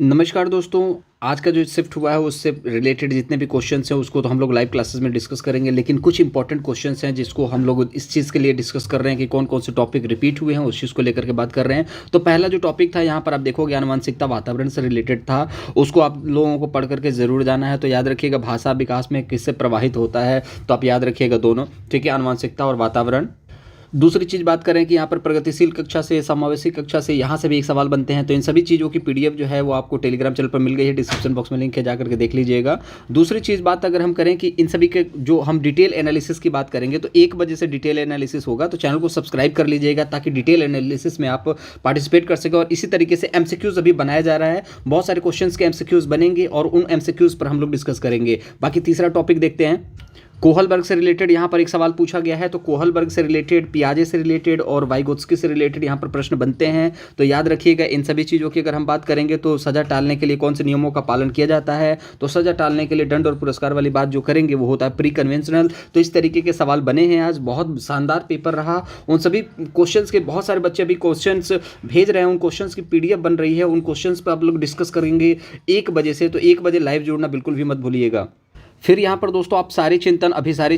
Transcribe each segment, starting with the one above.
नमस्कार दोस्तों। आज का जो शिफ्ट हुआ है उससे रिलेटेड जितने भी क्वेश्चंस हैं उसको तो हम लोग लाइव क्लासेस में डिस्कस करेंगे, लेकिन कुछ इंपॉर्टेंट क्वेश्चंस हैं जिसको हम लोग इस चीज़ के लिए डिस्कस कर रहे हैं कि कौन कौन से टॉपिक रिपीट हुए हैं उस चीज़ को लेकर के बात कर रहे हैं। तो पहला जो टॉपिक था यहाँ पर आप देखोगे आनुवंशिकता वातावरण से रिलेटेड था, उसको आप लोगों को पढ़ करके ज़रूर जाना है। तो याद रखिएगा भाषा विकास में किससे प्रभावित होता है, तो आप याद रखिएगा दोनों, ठीक है, आनुवंशिकता और वातावरण। दूसरी चीज़ बात करें कि यहाँ पर प्रगतिशील कक्षा से, समावेशी कक्षा से, यहाँ से भी एक सवाल बनते हैं। तो इन सभी चीज़ों की पीडीएफ जो है वो आपको टेलीग्राम चैनल पर मिल गई है, डिस्क्रिप्शन बॉक्स में लिंक है, जाकर के देख लीजिएगा। दूसरी चीज़ बात अगर हम करें कि इन सभी के जो हम डिटेल एनालिसिस की बात करेंगे तो 1 बजे से डिटेल एनालिसिस होगा, तो चैनल को सब्सक्राइब कर लीजिएगा ताकि डिटेल एनालिसिस में आप पार्टिसिपेट कर सकें। और इसी तरीके से एमसीक्यूज़ अभी बनाया जा रहा है, बहुत सारे क्वेश्चंस के एमसीक्यूज़ बनेंगे और उन एमसीक्यूज़ पर हम लोग डिस्कस करेंगे। बाकी तीसरा टॉपिक देखते हैं, कोहलबर्ग से रिलेटेड यहाँ पर एक सवाल पूछा गया है। तो कोहलबर्ग से रिलेटेड, पियाजे से रिलेटेड और वाइगोत्स्की से रिलेटेड यहाँ पर प्रश्न बनते हैं। तो याद रखिएगा इन सभी चीज़ों की अगर हम बात करेंगे तो सज़ा टालने के लिए कौन से नियमों का पालन किया जाता है, तो सज़ा टालने के लिए दंड और पुरस्कार वाली बात जो करेंगे वो होता है प्री कन्वेंशनल। तो इस तरीके के सवाल बने हैं आज, बहुत शानदार पेपर रहा। उन सभी क्वेश्चंस के बहुत सारे बच्चे अभी क्वेश्चंस भेज रहे हैं, उन क्वेश्चंस की पीडीएफ बन रही है, उन क्वेश्चंस पर आप लोग डिस्कस करेंगे 1 बजे से। तो 1 बजे लाइव जोड़ना बिल्कुल भी मत भूलिएगा। फिर यहाँ पर दोस्तों आप सारी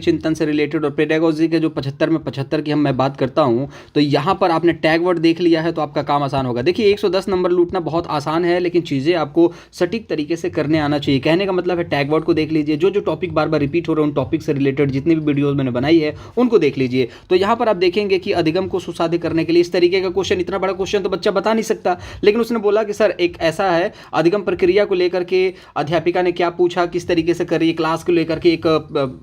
चिंतन से रिलेटेड और पेडागोजी के जो 75 में 75 की मैं बात करता हूँ, तो यहाँ पर आपने टैग वर्ड देख लिया है तो आपका काम आसान होगा। देखिए 110 नंबर लूटना बहुत आसान है, लेकिन चीज़ें आपको सटीक तरीके से करने आना चाहिए। कहने का मतलब है टैग वर्ड को देख लीजिए, जो जो टॉपिक बार बार रिपीट हो रहे हैं उन टॉपिक से रिलेटेड जितनी भी वीडियोज़ मैंने बनाई है उनको देख लीजिए। तो यहाँ पर आप देखेंगे कि अधिगम को सुसाध्य करने के लिए इस तरीके का क्वेश्चन, इतना बड़ा क्वेश्चन तो बच्चा बता नहीं सकता, लेकिन उसने बोला कि सर एक ऐसा है, अधिगम प्रक्रिया को लेकर के अध्यापिका ने क्या पूछा, किस तरीके से करिए, क्लास को लेकर के एक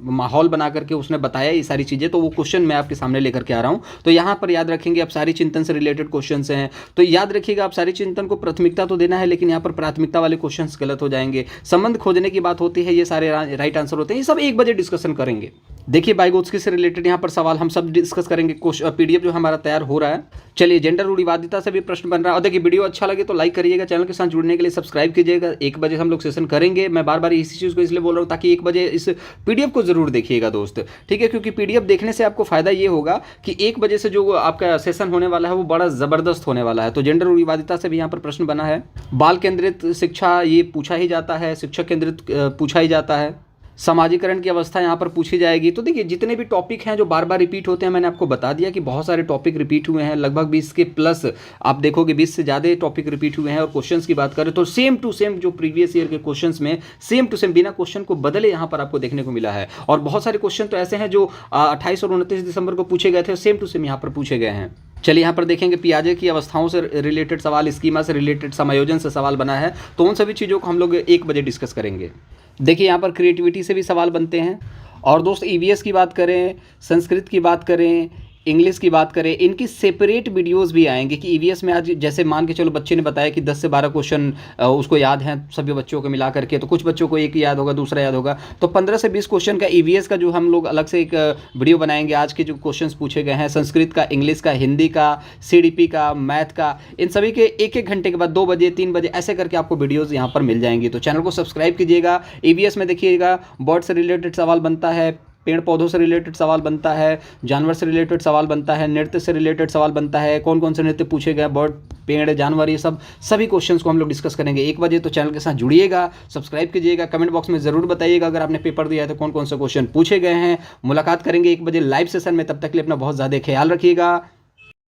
माहौल बना करके उसने बताया ये सारी चीज़ें। तो वो क्वेश्चन मैं आपके सामने लेकर के आ रहा हूं। तो यहां पर याद रखेंगे आप सारी चिंतन से रिलेटेड क्वेश्चंस हैं, तो याद रखिएगा आप सारी चिंतन को प्राथमिकता तो देना है, लेकिन यहां पर प्राथमिकता वाले क्वेश्चंस गलत हो जाएंगे। संबंध खोजने की बात होती है, ये सारे राइट आंसर होते हैं, ये सब 1 बजे डिस्कशन करेंगे। देखिए वाइगोत्स्की से रिलेटेड यहाँ पर सवाल हम सब डिस्कस करेंगे, पीडीएफ जो हमारा तैयार हो रहा है। चलिए जेंडर रूढ़िवादिता से भी प्रश्न बन रहा है। और देखिए वीडियो अच्छा लगे तो लाइक करिएगा, चैनल के साथ जुड़ने के लिए सब्सक्राइब कीजिएगा। 1 बजे हम लोग सेशन करेंगे। मैं बार बार इसी चीज़ को इसलिए बोल रहा हूँ ताकि 1 बजे इस पीडीएफ को जरूर देखिएगा दोस्त, ठीक है, क्योंकि पीडीएफ देखने से आपको फायदा ये होगा कि 1 बजे से जो आपका सेशन होने वाला है वो बड़ा जबरदस्त होने वाला है। तो जेंडर रूढ़िवादिता से भी यहाँ पर प्रश्न बना है। बाल केंद्रित शिक्षा ये पूछा ही जाता है, शिक्षक केंद्रित पूछा ही जाता है। समाजीकरण की अवस्था यहाँ पर पूछी जाएगी। तो देखिए जितने भी टॉपिक हैं जो बार बार रिपीट होते हैं, मैंने आपको बता दिया कि बहुत सारे टॉपिक रिपीट हुए हैं, लगभग 20 के प्लस आप देखोगे, 20 से ज़्यादा टॉपिक रिपीट हुए हैं। और क्वेश्चंस की बात करें तो सेम टू सेम जो प्रीवियस ईयर के क्वेश्चंस में सेम टू सेम बिना क्वेश्चन को बदले यहाँ पर आपको देखने को मिला है। और बहुत सारे क्वेश्चन तो ऐसे हैं जो 28 और 29 दिसंबर को पूछे गए थे, सेम टू सेम यहाँ पर पूछे गए हैं। चलिए यहाँ पर देखेंगे पियाजे की अवस्थाओं से रिलेटेड सवाल, स्कीमा से रिलेटेड, समायोजन से सवाल बना है। तो उन सभी चीज़ों को हम लोग 1 बजे डिस्कस करेंगे। देखिए यहाँ पर क्रिएटिविटी से भी सवाल बनते हैं। और दोस्त ईवीएस की बात करें, संस्कृत की बात करें, इंग्लिश की बात करें, इनकी सेपरेट वीडियोस भी आएंगे कि ईवीएस में आज जैसे मान के चलो बच्चे ने बताया कि 10 से 12 क्वेश्चन उसको याद हैं सभी बच्चों को मिला करके, तो कुछ बच्चों को एक याद होगा, दूसरा याद होगा। तो 15 से 20 क्वेश्चन का ईवीएस का जो हम लोग अलग से एक वीडियो बनाएंगे। आज के जो क्वेश्चंस पूछे गए हैं संस्कृत का, इंग्लिश का, हिंदी का, सीडीपी का, मैथ का, इन सभी के 1-1 घंटे के बाद 2 बजे 3 बजे ऐसे करके आपको वीडियोज़ यहाँ पर मिल जाएंगी। तो चैनल को सब्सक्राइब कीजिएगा। ईवीएस में देखिएगा बर्ड से रिलेटेड सवाल बनता है, पेड़ पौधों से रिलेटेड सवाल बनता है, जानवर से रिलेटेड सवाल बनता है, नृत्य से रिलेटेड सवाल बनता है, कौन कौन से नृत्य पूछे गए, बर्ड, पेड़, जानवर, ये सभी क्वेश्चंस को हम लोग डिस्कस करेंगे 1 बजे। तो चैनल के साथ जुड़िएगा, सब्सक्राइब कीजिएगा, कमेंट बॉक्स में ज़रूर बताइएगा अगर आपने पेपर दिया है तो कौन कौन से क्वेश्चन पूछे गए हैं। मुलाकात करेंगे 1 बजे लाइव सेशन में, तब तक के लिए अपना बहुत ज़्यादा ख्याल रखिएगा।